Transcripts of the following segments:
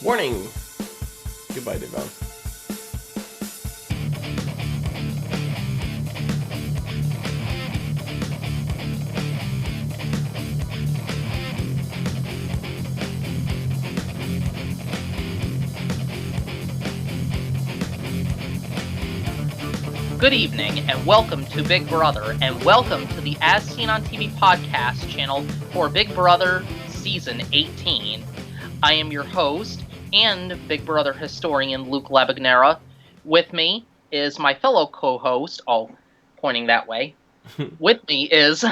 Warning! Goodbye, Devon. Good evening, and welcome to Big Brother, and welcome to the As Seen on TV podcast channel for Big Brother Season 18. I am your host and Big Brother historian Luke Labagnera. With me is my fellow co-host, pointing that way. With me is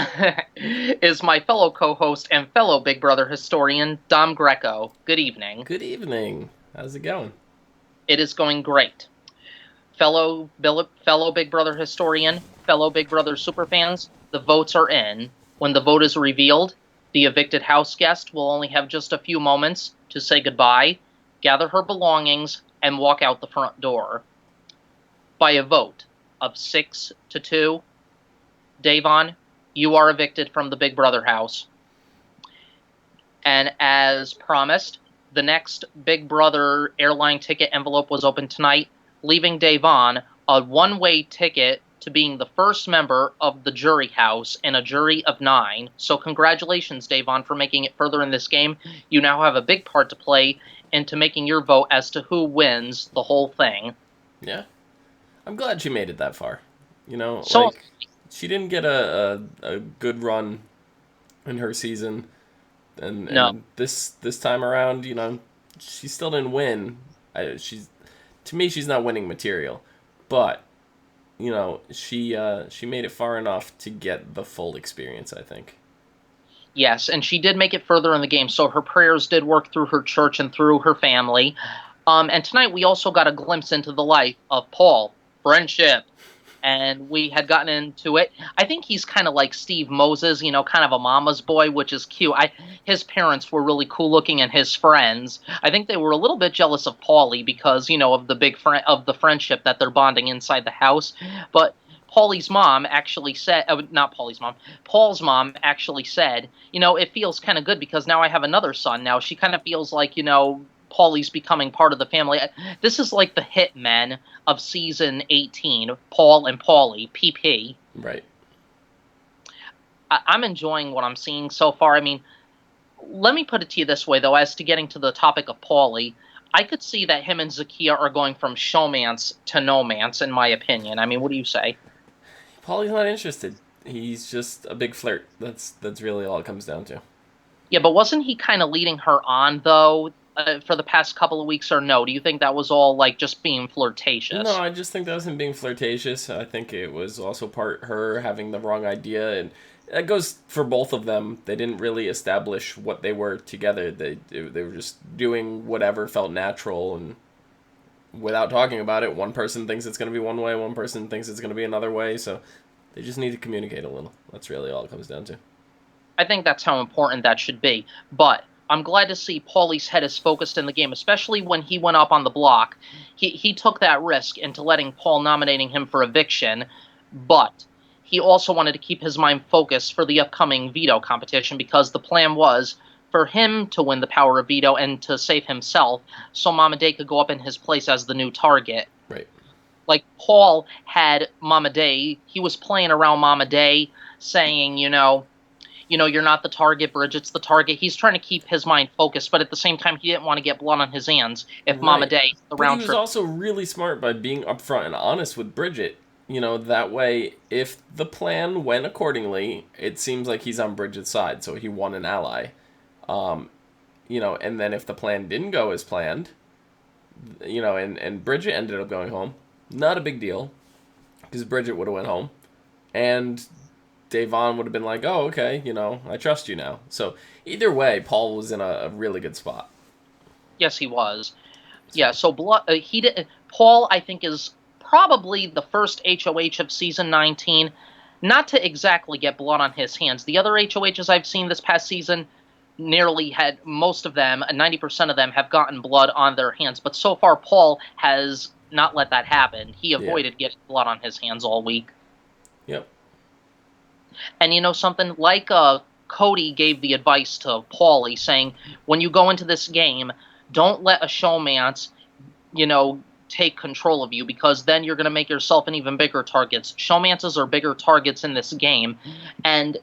my fellow co-host and fellow Big Brother historian, Dom Greco. Good evening. Good evening. How's it going? It is going great. Fellow Big Brother historian, fellow Big Brother superfans, the votes are in. When the vote is revealed, the evicted house guest will only have just a few moments to say goodbye, gather her belongings, and walk out the front door. By a vote of 6-2, Davon, you are evicted from the Big Brother house. And as promised, the next Big Brother airline ticket envelope was opened tonight, leaving Davon a one-way ticket to being the first member of the jury house in a jury of 9. So congratulations, Davon, for making it further in this game. You now have a big part to play into making your vote as to who wins the whole thing. Yeah. I'm glad she made it that far. So, she didn't get a good run in her season. And this time around, she still didn't win. To me, she's not winning material, but she made it far enough to get the full experience, I think. Yes, and she did make it further in the game, so her prayers did work through her church and through her family. And tonight we also got a glimpse into the life of Paul, friendship, and we had gotten into it. I think he's kind of like Steve Moses, kind of a mama's boy, which is cute. His parents were really cool looking, and his friends, I think they were a little bit jealous of Paulie because, of the friendship that they're bonding inside the house. But Paulie's mom actually said, not Paulie's mom, Paul's mom actually said, it feels kind of good because now I have another son. Now she kind of feels like, Paulie's becoming part of the family. This is like the hitmen of season 18, Paul and Paulie, PP. Right. I'm enjoying what I'm seeing so far. I mean, let me put it to you this way, though, as to getting to the topic of Paulie, I could see that him and Zakia are going from showmance to no-mance, in my opinion. I mean, what do you say? Paulie's not interested. He's just a big flirt. That's really all it comes down to. Yeah, but wasn't he kind of leading her on, though, for the past couple of weeks, or no? Do you think that was all, just being flirtatious? No, I just think that was him being flirtatious. I think it was also part her having the wrong idea, and that goes for both of them. They didn't really establish what they were together. They were just doing whatever felt natural, and without talking about it, one person thinks it's going to be one way, one person thinks it's going to be another way, so they just need to communicate a little. That's really all it comes down to. I think that's how important that should be, but I'm glad to see Paulie's head is focused in the game, especially when he went up on the block. He took that risk into letting Paul nominating him for eviction, but he also wanted to keep his mind focused for the upcoming veto competition because the plan was for him to win the power of veto and to save himself so Mama Day could go up in his place as the new target. Right. Like, Paul had Mama Day. He was playing around Mama Day, saying, you're not the target, Bridget's the target. He's trying to keep his mind focused, but at the same time, he didn't want to get blood on his hands if right. Mama Day, the but round he was trip. also really smart by being upfront and honest with Bridget. That way, if the plan went accordingly, it seems like he's on Bridget's side, so he won an ally. And then if the plan didn't go as planned, and Bridget ended up going home, not a big deal, because Bridget would have went home, and Davon would have been like, oh, okay, I trust you now. So either way, Paul was in a really good spot. Yes, he was. Yeah, so Paul, I think, is probably the first HOH of season 19, not to exactly get blood on his hands. The other HOHs I've seen this past season nearly had, most of them, 90% of them, have gotten blood on their hands. But so far, Paul has not let that happen. He avoided getting blood on his hands all week. Yep. And something like Cody gave the advice to Paulie, saying, when you go into this game, don't let a showmance, you know, take control of you, because then you're going to make yourself an even bigger targets. Showmances are bigger targets in this game, and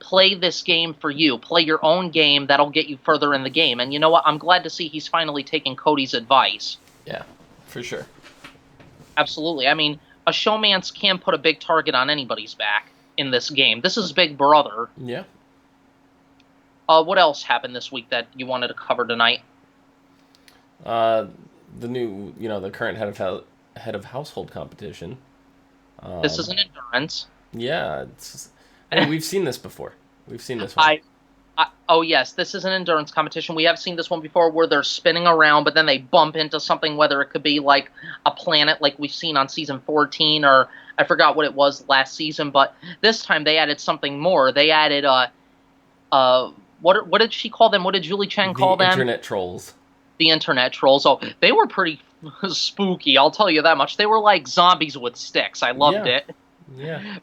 play this game for you. Play your own game that'll get you further in the game. And you know what? I'm glad to see he's finally taking Cody's advice. Yeah, for sure. Absolutely. I mean, a showmance can put a big target on anybody's back in this game. This is Big Brother. Yeah. What else happened this week that you wanted to cover tonight? The new, the current head of household competition. This is an endurance. Yeah, we've seen this before. We've seen this one. Oh yes, this is an endurance competition. We have seen this one before, where they're spinning around, but then they bump into something, whether it could be like a planet, like we've seen on season 14, or I forgot what it was last season. But this time they added something more. They added what did she call them? What did Julie Chen call them? The internet trolls. The internet trolls. Oh, they were pretty spooky, I'll tell you that much. They were like zombies with sticks. I loved it. Yeah.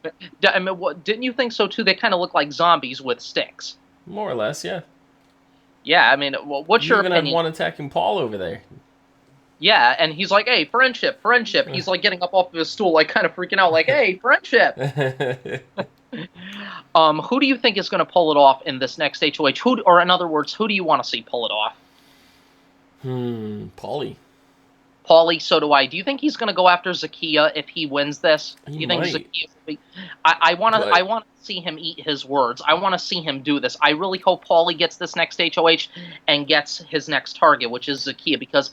I mean, didn't you think so too? They kind of look like zombies with sticks. More or less, yeah. Yeah, I mean, what's your opinion? You even had one attacking Paul over there. Yeah, and he's like, hey, friendship. He's like getting up off of his stool, like kind of freaking out, like, hey, friendship. Who do you think is going to pull it off in this next HOH? Or in other words, who do you want to see pull it off? Pauly. Pauly, so do I. Do you think he's going to go after Zakiya if he wins this? Do you think Zakiya will be... I want to see him eat his words. I want to see him do this. I really hope Pauly gets this next HOH and gets his next target, which is Zakiya, because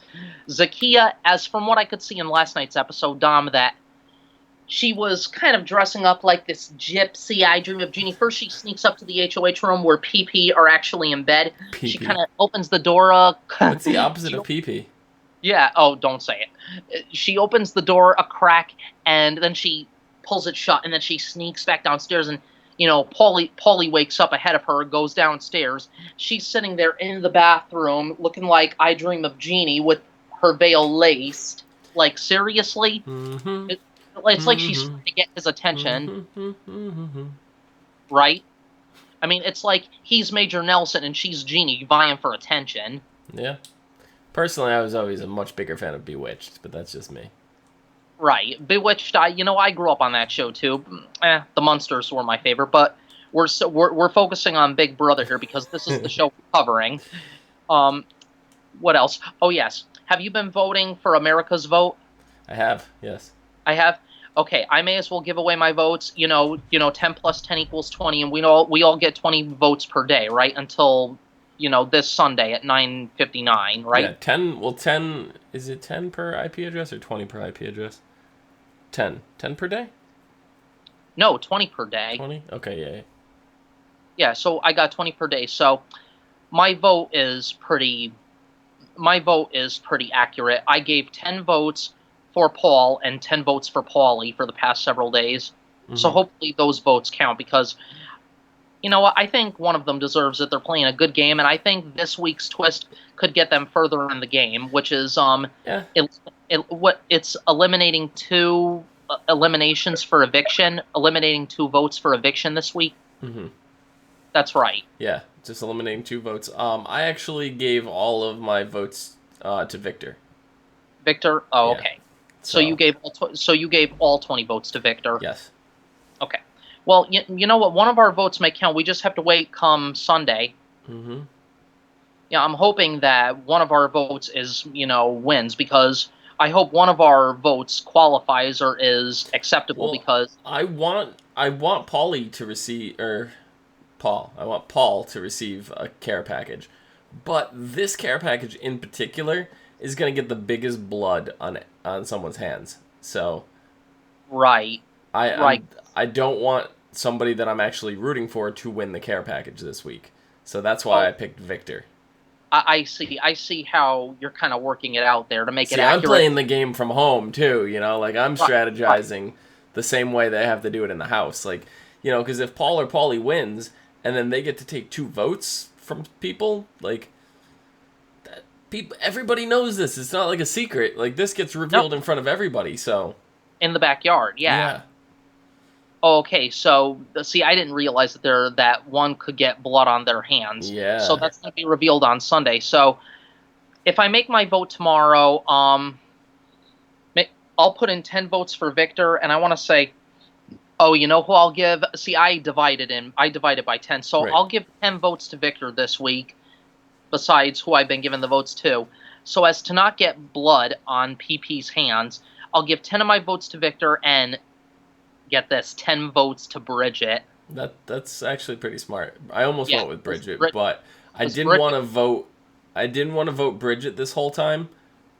Zakiya, as from what I could see in last night's episode, Dom, that she was kind of dressing up like this gypsy. I Dream of Jeannie. First, she sneaks up to the HOH room where PP are actually in bed. PP. She kind of opens the door. What's the opposite of PP? Yeah, oh, don't say it. She opens the door a crack, and then she pulls it shut, and then she sneaks back downstairs, and, Pauly wakes up ahead of her, goes downstairs. She's sitting there in the bathroom, looking like I Dream of Jeannie, with her veil laced. Like, seriously? Mm-hmm. It's like she's trying to get his attention. Mm-hmm. Right? I mean, it's like he's Major Nelson, and she's Jeannie, vying for attention. Yeah. Personally, I was always a much bigger fan of Bewitched, but that's just me. Right. Bewitched, I grew up on that show, too. The Munsters were my favorite, but we're focusing on Big Brother here because this is the show we're covering. What else? Oh, yes. Have you been voting for America's Vote? I have, yes. I have? Okay, I may as well give away my votes. 10 plus 10 equals 20, and we all get 20 votes per day, right? Until... this Sunday at 9:59, right? Yeah, 10, well, 10, is it 10 per IP address or 20 per IP address? 10. 10 per day? No, 20 per day. 20? Okay, yeah. Yeah, so I got 20 per day. So my vote is pretty accurate. I gave 10 votes for Paul and 10 votes for Pauly for the past several days. Mm-hmm. So hopefully those votes count, because... you know what? I think one of them deserves it. They're playing a good game, and I think this week's twist could get them further in the game, which is it's eliminating 2 eliminations for eviction, eliminating 2 votes for eviction this week. Mm-hmm. That's right. Yeah, just eliminating 2 votes. I actually gave all of my votes to Victor. Victor? Oh, yeah. Okay. So you gave all 20 votes to Victor. Yes. Okay. Well, you know what? One of our votes may count. We just have to wait come Sunday. Mm-hmm. Yeah, I'm hoping that one of our votes wins, because I hope one of our votes qualifies or is acceptable, because... I want Pauly to receive... I want Paul to receive a care package. But this care package in particular is going to get the biggest blood on someone's hands. So... Right. I don't want somebody that I'm actually rooting for to win the care package this week. So that's why I picked Victor. I see how you're kind of working it out there to make it accurate. I'm playing the game from home too, like I'm strategizing the same way they have to do it in the house. Like, because if Paul or Pauly wins and then they get to take 2 votes from people, like everybody knows this. It's not like a secret. Like, this gets revealed in front of everybody. So in the backyard, yeah. Okay, so see, I didn't realize that one could get blood on their hands. Yeah. So that's going to be revealed on Sunday. So if I make my vote tomorrow, I'll put in 10 votes for Victor, and I want to say, oh, you know who I'll give? See, I divided by 10, so Right. I'll give 10 votes to Victor this week, besides who I've been giving the votes to. So as to not get blood on PP's hands, I'll give 10 of my votes to Victor and, get this, 10 votes to Bridget. That's actually pretty smart. I almost Yeah, went with Bridget, Brid- but I because didn't want Bridget, to vote. I didn't want to vote Bridget this whole time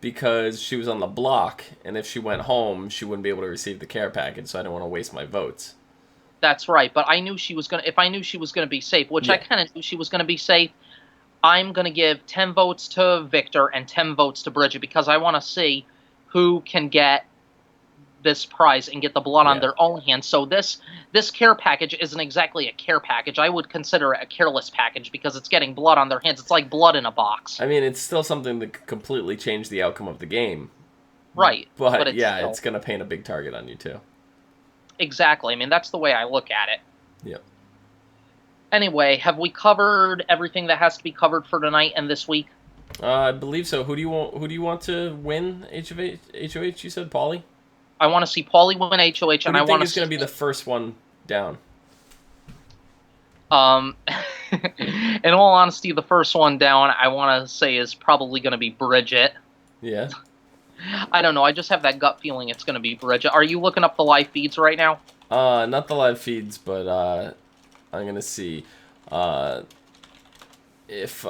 because she was on the block, and if she went home, she wouldn't be able to receive the care package. So I didn't want to waste my votes. that's right, but I knew she was gonna. If I knew she was gonna be safe, which I Yeah. kind of knew she was gonna be safe, I'm gonna give 10 votes to Victor and 10 votes to Bridget because I want to see who can get this prize and get the blood on Yeah. their own hands. So this care package isn't exactly a care package. I would consider it a careless package because it's getting blood on their hands. It's like blood in a box. I mean, it's still something that could completely change the outcome of the game. Right. But But it's yeah, still it's gonna paint a big target on you too. exactly. I mean, that's the way I look at it. Yep. Anyway, have we covered everything that has to be covered for tonight and this week? I believe so. Who do you want? Who do you want to win HOH? You said Pauly. I want to see Paulie win HOH, Who and do I you think want to is see. going to be the first one down? Um, in all honesty, the first one down, I want to say is probably going to be Bridget. Yeah. I don't know. I just have that gut feeling it's going to be Bridget. Are you looking up the live feeds right now? Not the live feeds, but I'm gonna see if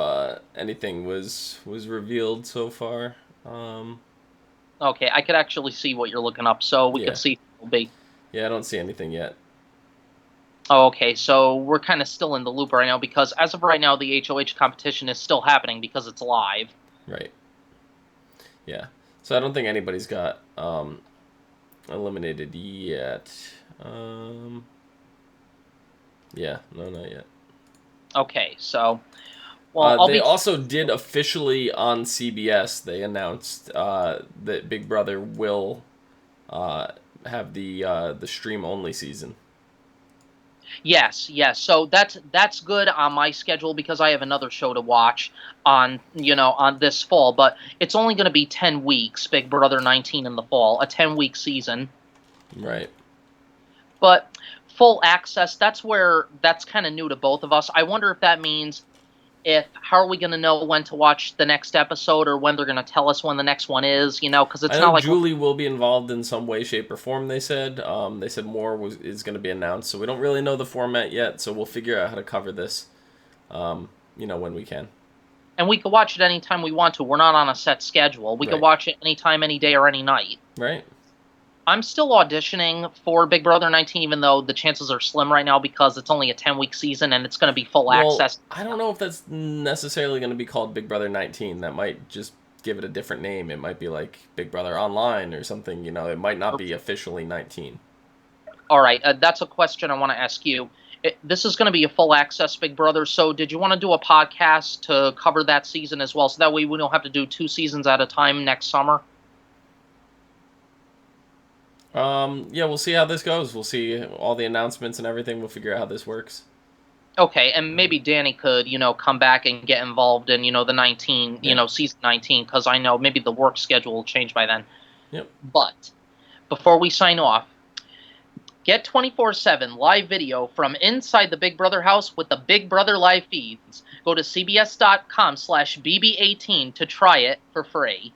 anything was revealed so far. Okay, I could actually see what you're looking up, so we Yeah. could see who it will be. Yeah, I don't see anything yet. Oh, okay, so we're kind of still in the loop right now because as of right now, the HOH competition is still happening because it's live. Right. Yeah. So I don't think anybody's got eliminated yet. Yeah, no, not yet. Okay, so well, I'll They be also did officially on CBS. They announced that Big Brother will have the stream only season. yes, yes. So that's good on my schedule because I have another show to watch on on this fall, but it's only going to be 10 weeks. Big Brother 19 in the fall, a 10-week season. Right. But full access, that's kind of new to both of us. I wonder if that means how are we going to know when to watch the next episode or when they're going to tell us when the next one is, because it's I not know like Julie will be involved in some way, shape, or form. They said more is going to be announced, so we don't really know the format yet. So we'll figure out how to cover this, when we can. and we could watch it anytime we want to. We're not on a set schedule. We could Right. watch it anytime, any day, or any night. Right. I'm still auditioning for Big Brother 19, even though the chances are slim right now because it's only a 10-week season and it's going to be full access. I don't know if that's necessarily going to be called Big Brother 19. That might just give it a different name. It might be like Big Brother Online or something. It might not be officially 19. All right, that's a question I want to ask you. This is going to be a full access Big Brother, so did you want to do a podcast to cover that season as well, so that way we don't have to do 2 seasons at a time next summer? Yeah, we'll see how this goes. We'll see all the announcements and everything. We'll figure out how this works. Okay, and maybe Danny could, come back and get involved in, the 19, Yeah. season 19, because I know maybe the work schedule will change by then. Yep. But before we sign off, get 24/7 live video from inside the Big Brother house with the Big Brother live feeds. Go to cbs.com/bb18 to try it for free.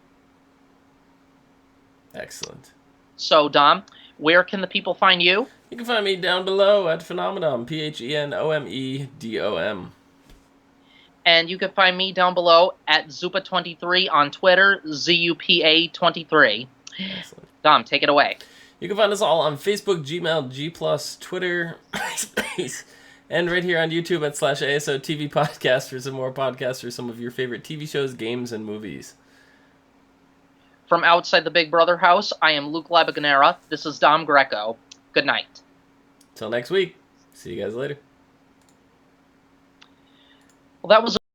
Excellent. So, Dom, where can the people find you? You can find me down below at Phenomenon, PHENOMEDOM. And you can find me down below at Zupa23 on Twitter, ZUPA23. Excellent. Dom, take it away. You can find us all on Facebook, Gmail, G+, Twitter, and right here on YouTube at /ASO TV Podcast for some more podcasts for some of your favorite TV shows, games, and movies. From outside the Big Brother house, I am Luke Labaganera. This is Dom Greco. Good night. Till next week. See you guys later. Well, that was